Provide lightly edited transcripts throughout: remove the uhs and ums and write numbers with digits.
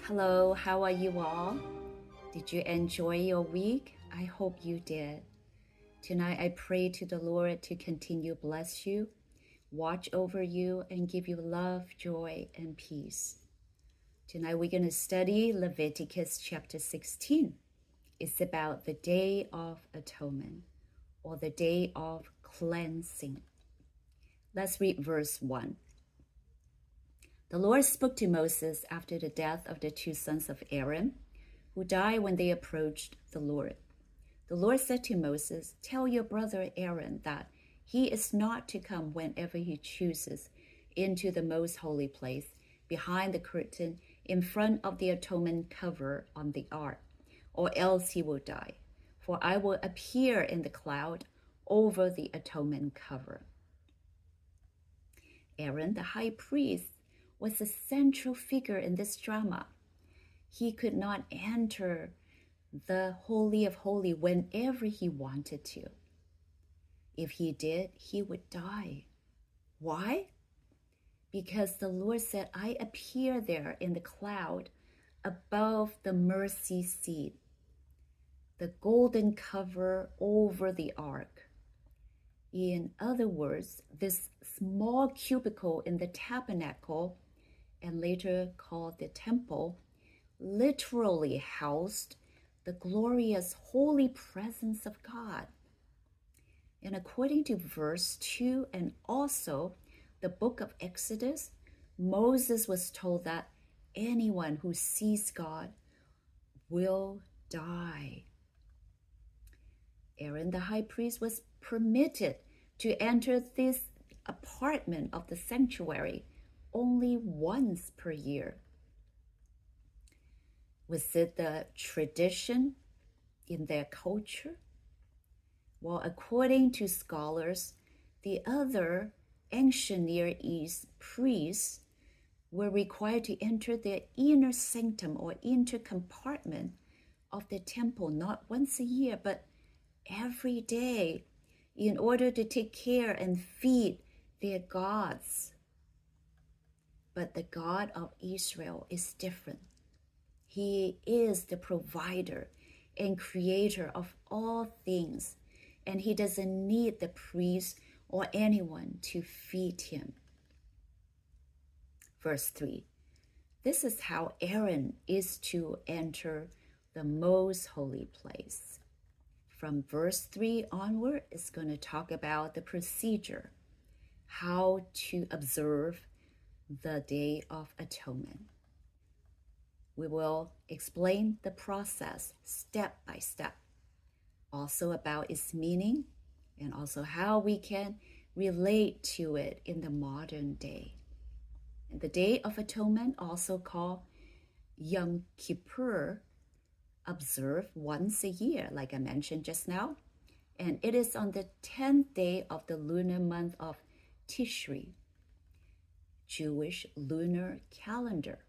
Hello, how are you all? Did you enjoy your week? I hope you did. Tonight I pray to the Lord to continue bless you, watch over you, and give you love, joy, and peace. Tonight we're going to study Leviticus chapter 16. It's about the Day of Atonement or the Day of Cleansing. Let's read verse 1. The Lord spoke to Moses after the death of the two sons of Aaron, who died when they approached the Lord. The Lord said to Moses, "Tell your brother Aaron that he is not to come whenever he chooses into the most holy place, behind the curtain, in front of the atonement cover on the ark, or else he will die. For I will appear in the cloud over the atonement cover." Aaron, the high priest, was the central figure in this drama. He could not enter the Holy of Holies whenever he wanted to. If he did, he would die. Why? Because the Lord said, "I appear there in the cloud above the mercy seat, the golden cover over the ark." In other words, this small cubicle in the tabernacle, and later called the temple, literally housed the glorious holy presence of God. And according to verse 2 and also the book of Exodus, Moses was told that anyone who sees God will die. Aaron the high priest was permitted to enter this apartment of the sanctuary only once per year. Was it the tradition in their culture? Well, according to scholars, the other ancient Near East priests were required to enter the inner sanctum or inner compartment of the temple not once a year, but every day in order to take care and feed their gods. But the God of Israel is different. He is the provider and creator of all things, and he doesn't need the priest or anyone to feed him. Verse 3. This is how Aaron is to enter the most holy place. From verse 3 onward, it's going to talk about the procedure, how to observe the Day of Atonement. We will explain the process step by step, also about its meaning, and also how we can relate to it in the modern day. And the Day of Atonement, also called Yom Kippur, observed once a year, like I mentioned just now, and it is on the 10th day of the lunar month of Tishri, Jewish lunar calendar,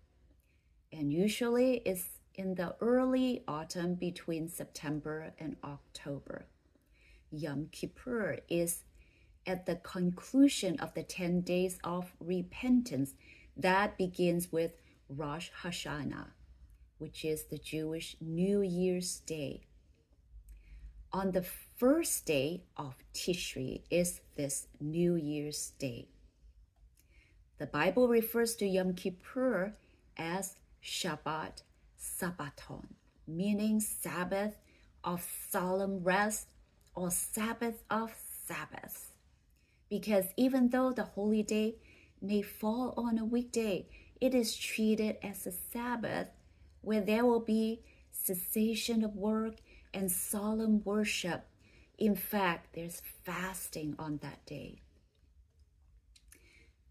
and usually it's in the early autumn between September and October. Yom Kippur is at the conclusion of the 10 days of repentance that begins with Rosh Hashanah, which is the Jewish New Year's Day. On the first day of Tishri is this New Year's Day. The Bible refers to Yom Kippur as Shabbat Sabbaton, meaning Sabbath of solemn rest or Sabbath of Sabbaths. Because even though the holy day may fall on a weekday, it is treated as a Sabbath where there will be cessation of work and solemn worship. In fact, there's fasting on that day.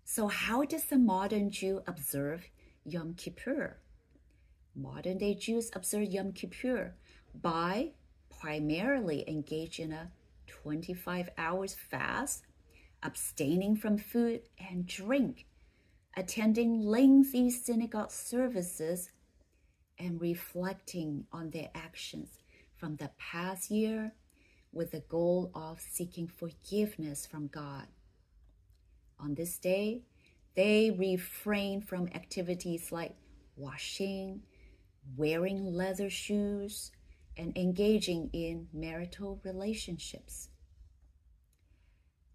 So how does the modern Jew observe Yom Kippur? Modern day Jews observe Yom Kippur by primarily engaging in a 25 hours fast, abstaining from food and drink, attending lengthy synagogue services, and reflecting on their actions from the past year with the goal of seeking forgiveness from God. On this day, they refrain from activities like washing, wearing leather shoes, and engaging in marital relationships.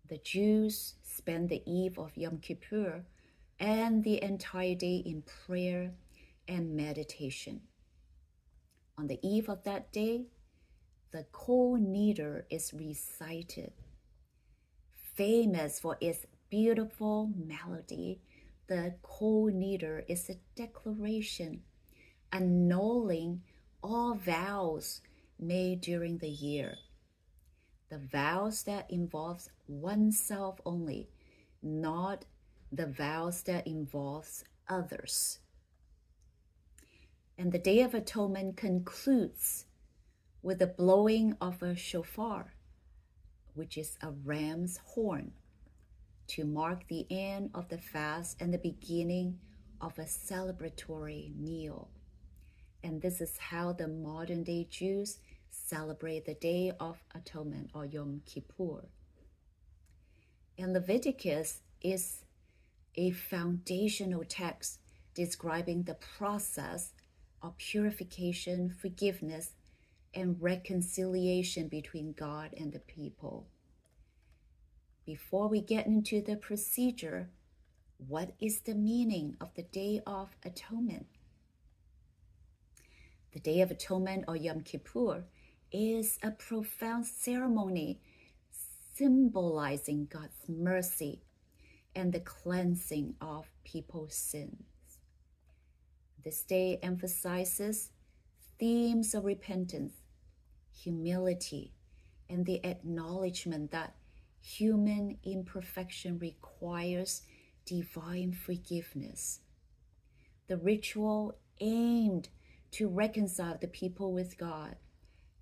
The Jews spend the eve of Yom Kippur and the entire day in prayer and meditation. On the eve of that day, the Kol Nidre is recited. Famous for its beautiful melody, the Kol Nidre is a declaration annulling all vows made during the year. The vows that involves oneself only, not the vows that involves others. And the Day of Atonement concludes with the blowing of a shofar, which is a ram's horn, to mark the end of the fast and the beginning of a celebratory meal. And this is how the modern day Jews celebrate the Day of Atonement, or Yom Kippur. And Leviticus is a foundational text describing the process of purification, forgiveness, and reconciliation between God and the people. Before we get into the procedure, what is the meaning of the Day of Atonement? The Day of Atonement, or Yom Kippur, is a profound ceremony symbolizing God's mercy and the cleansing of people's sins. This day emphasizes themes of repentance, humility, and the acknowledgement that human imperfection requires divine forgiveness. The ritual aimed to reconcile the people with God,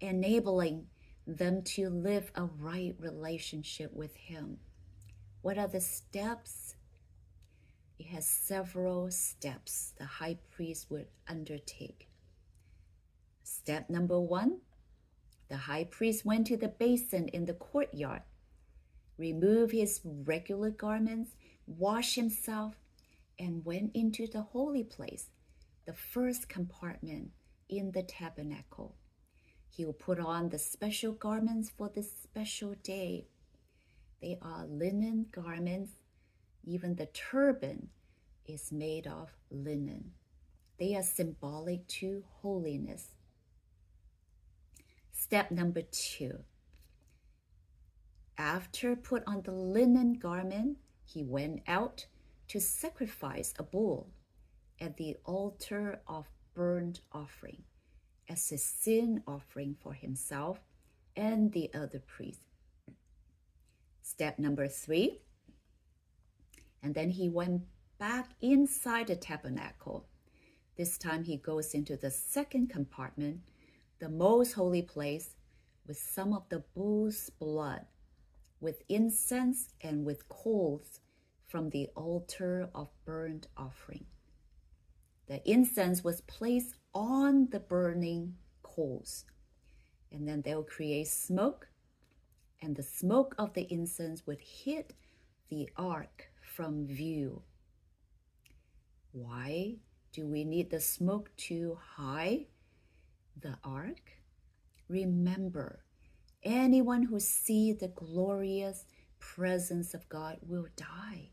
enabling them to live a right relationship with Him. What are the steps? It has several steps the high priest would undertake. Step number 1, the high priest went to the basin in the courtyard, removed his regular garments, washed himself, and went into the holy place, the first compartment in the tabernacle. He will put on the special garments for this special day. They are linen garments. Even the turban is made of linen. They are symbolic to holiness. Step number 2. After put on the linen garment, he went out to sacrifice a bull at the altar of burnt offering as a sin offering for himself and the other priests. Step number 3, and then he went back inside the tabernacle. This time he goes into the second compartment, the most holy place, with some of the bull's blood, with incense and with coals from the altar of burnt offering. The incense was placed on the burning coals, and then they'll create smoke, and the smoke of the incense would hit the ark from view. Why do we need the smoke to hide the ark? Remember, anyone who sees the glorious presence of God will die.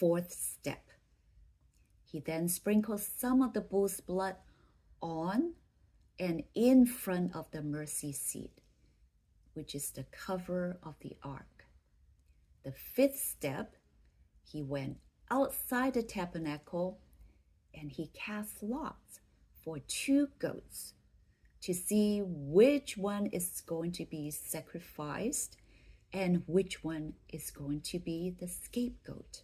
4th step. He then sprinkles some of the bull's blood on and in front of the mercy seat, which is the cover of the ark. The 5th step, he went outside the tabernacle and he cast lots for 2 goats to see which one is going to be sacrificed and which one is going to be the scapegoat.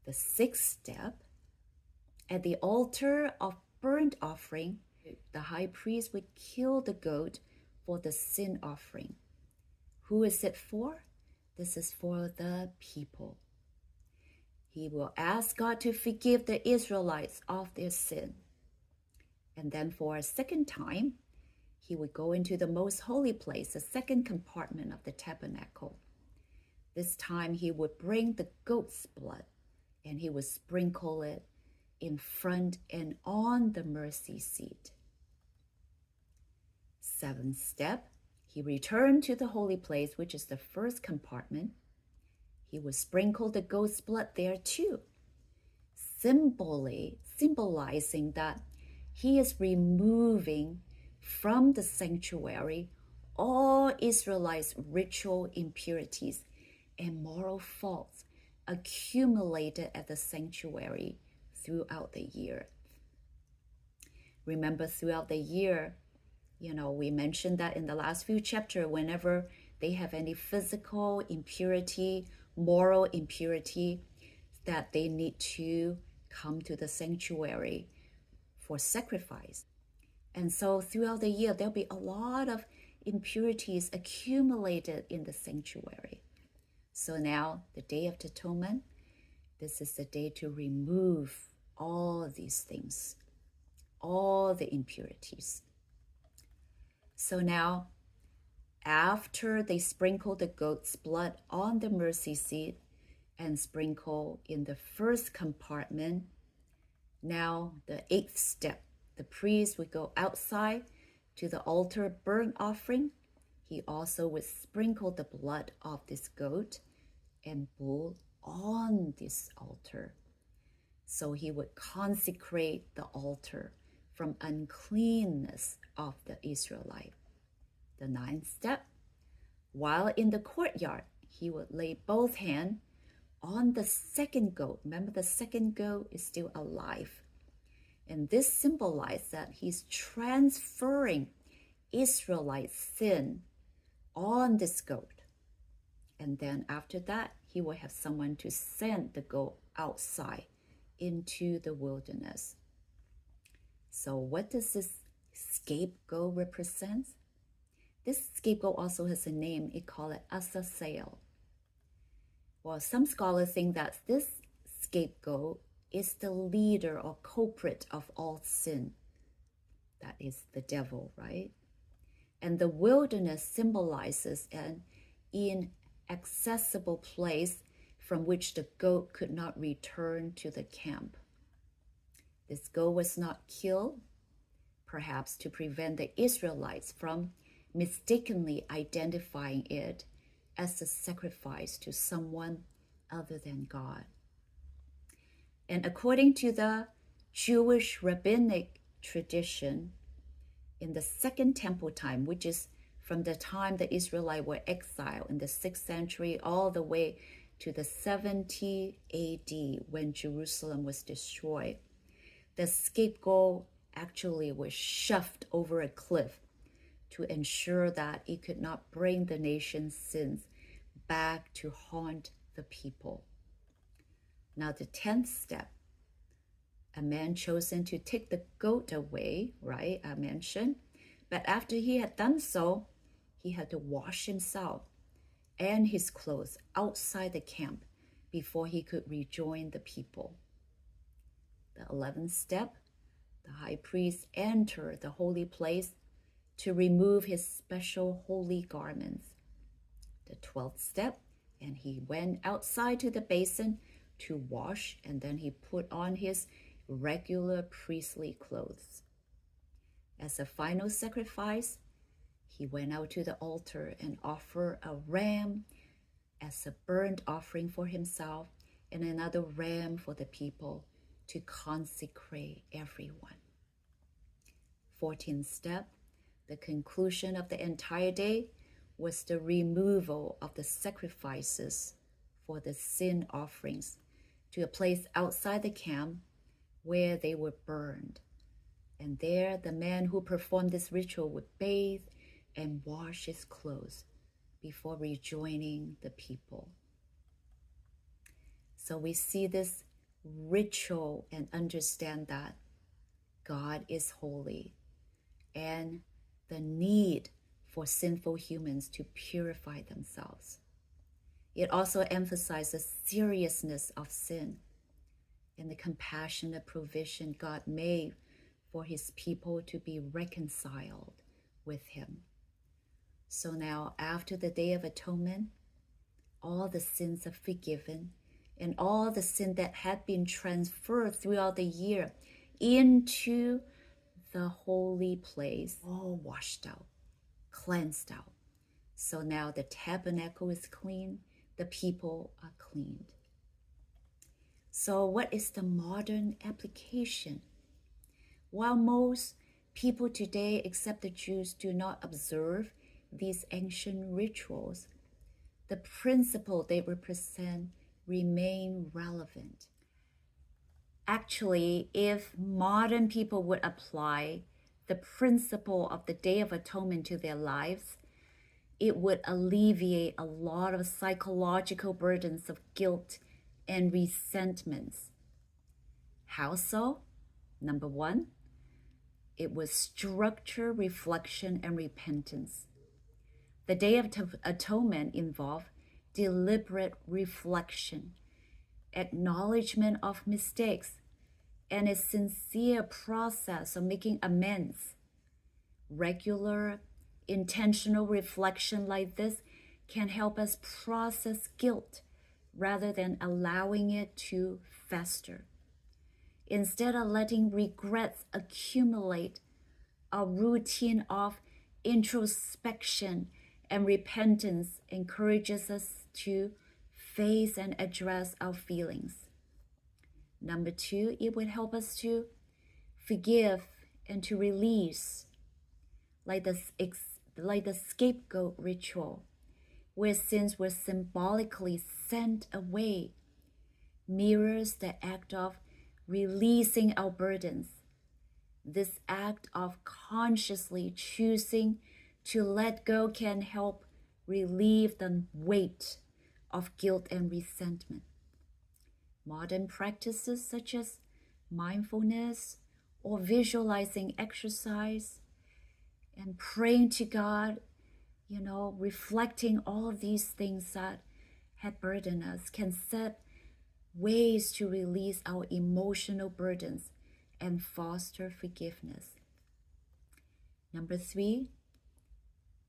The 6th step, at the altar of burnt offering, the high priest would kill the goat for the sin offering. Who is it for? This is for the people. He will ask God to forgive the Israelites of their sin. And then for a second time, he would go into the most holy place, the second compartment of the tabernacle. This time he would bring the goat's blood and he would sprinkle it in front and on the mercy seat. 7th step, he returned to the holy place, which is the first compartment. He would sprinkle the goat's blood there too, symbolizing that he is removing from the sanctuary all Israelites' ritual impurities and moral faults accumulated at the sanctuary throughout the year. Remember, throughout the year, we mentioned that in the last few chapters, whenever they have any physical impurity, moral impurity, that they need to come to the sanctuary for sacrifice. And so throughout the year, there'll be a lot of impurities accumulated in the sanctuary. So now, the Day of Atonement, this is the day to remove all these things, all the impurities. So now, after they sprinkle the goat's blood on the mercy seat and sprinkle in the first compartment, now the 8th step, the priest would go outside to the altar burnt offering. He also would sprinkle the blood of this goat and bull on this altar. So he would consecrate the altar from uncleanness of the Israelite. The 9th step, while in the courtyard, he would lay both hands on the second goat. Remember, the second goat is still alive. And this symbolizes that he's transferring Israelite sin on this goat. And then after that, he will have someone to send the goat outside into the wilderness. So what does this scapegoat represent? This scapegoat also has a name. It called it Azazel. Well, some scholars think that this scapegoat is the leader or culprit of all sin. That is the devil, right? And the wilderness symbolizes an inaccessible place from which the goat could not return to the camp. This goat was not killed, perhaps to prevent the Israelites from mistakenly identifying it as a sacrifice to someone other than God. And according to the Jewish rabbinic tradition, in the Second Temple time, which is from the time the Israelites were exiled in the 6th century all the way to the 70 AD when Jerusalem was destroyed, the scapegoat actually was shoved over a cliff to ensure that it could not bring the nation's sins back to haunt the people. Now the 10th step, a man chosen to take the goat away, right? I mentioned. But after he had done so, he had to wash himself and his clothes outside the camp before he could rejoin the people. The 11th step, the high priest entered the holy place to remove his special holy garments. The 12th step, and he went outside to the basin to wash, and then he put on his regular priestly clothes. As a final sacrifice, he went out to the altar and offered a ram as a burnt offering for himself and another ram for the people to consecrate everyone. 14th step, the conclusion of the entire day was the removal of the sacrifices for the sin offerings to a place outside the camp where they were burned. And there the man who performed this ritual would bathe and wash his clothes before rejoining the people. So we see this ritual and understand that God is holy and the need for sinful humans to purify themselves. It also emphasizes the seriousness of sin and the compassionate provision God made for his people to be reconciled with him. So now, after the Day of Atonement, all the sins are forgiven and all the sin that had been transferred throughout the year into the holy place, all washed out, cleansed out. So now the tabernacle is clean, the people are cleaned. So what is the modern application? While most people today, except the Jews, do not observe these ancient rituals, the principle they represent remain relevant. Actually, if modern people would apply the principle of the Day of Atonement to their lives, it would alleviate a lot of psychological burdens of guilt and resentments. How so? Number one, it would structure reflection and repentance. The Day of Atonement involved deliberate reflection, acknowledgement of mistakes, and a sincere process of making amends. Regular, intentional reflection like this can help us process guilt rather than allowing it to fester. Instead of letting regrets accumulate, a routine of introspection and repentance encourages us to face and address our feelings. Number two, it would help us to forgive and to release, like the scapegoat ritual, where sins were symbolically sent away, mirrors the act of releasing our burdens. This act of consciously choosing to let go can help relieve the weight of guilt and resentment. Modern practices such as mindfulness or visualizing exercise and praying to God, reflecting all of these things that had burdened us, can set ways to release our emotional burdens and foster forgiveness. Number three,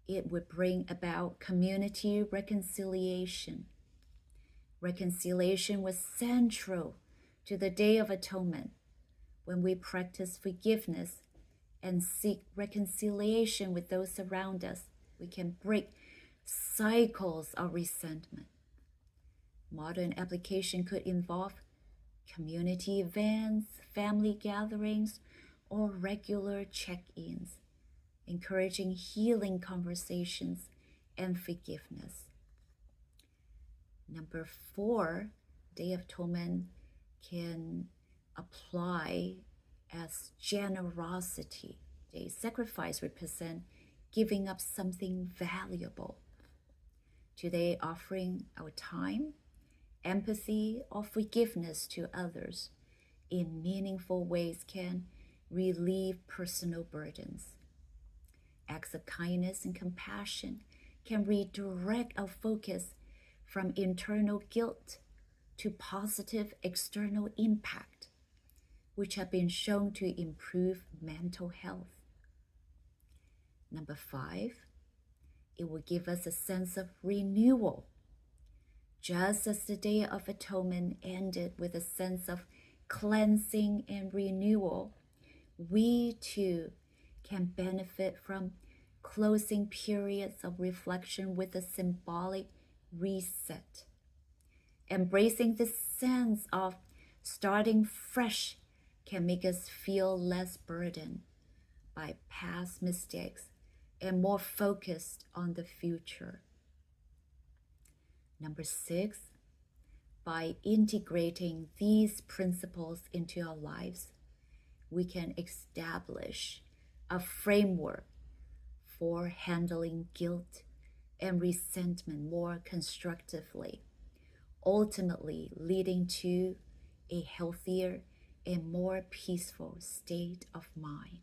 it would bring about community reconciliation. Reconciliation was central to the Day of Atonement. When we practice forgiveness and seek reconciliation with those around us, we can break cycles of resentment. Modern application could involve community events, family gatherings, or regular check-ins, encouraging healing conversations and forgiveness. Number four, Day of Atonement can apply as generosity. Day sacrifice represent giving up something valuable. Today, offering our time, empathy, or forgiveness to others in meaningful ways can relieve personal burdens. Acts of kindness and compassion can redirect our focus from internal guilt to positive external impact, which have been shown to improve mental health. Number five, it will give us a sense of renewal. Just as the Day of Atonement ended with a sense of cleansing and renewal, we too can benefit from closing periods of reflection with a symbolic reset. Embracing this sense of starting fresh can make us feel less burdened by past mistakes and more focused on the future. Number six, by integrating these principles into our lives, we can establish a framework for handling guilt and resentment more constructively, ultimately leading to a healthier and more peaceful state of mind.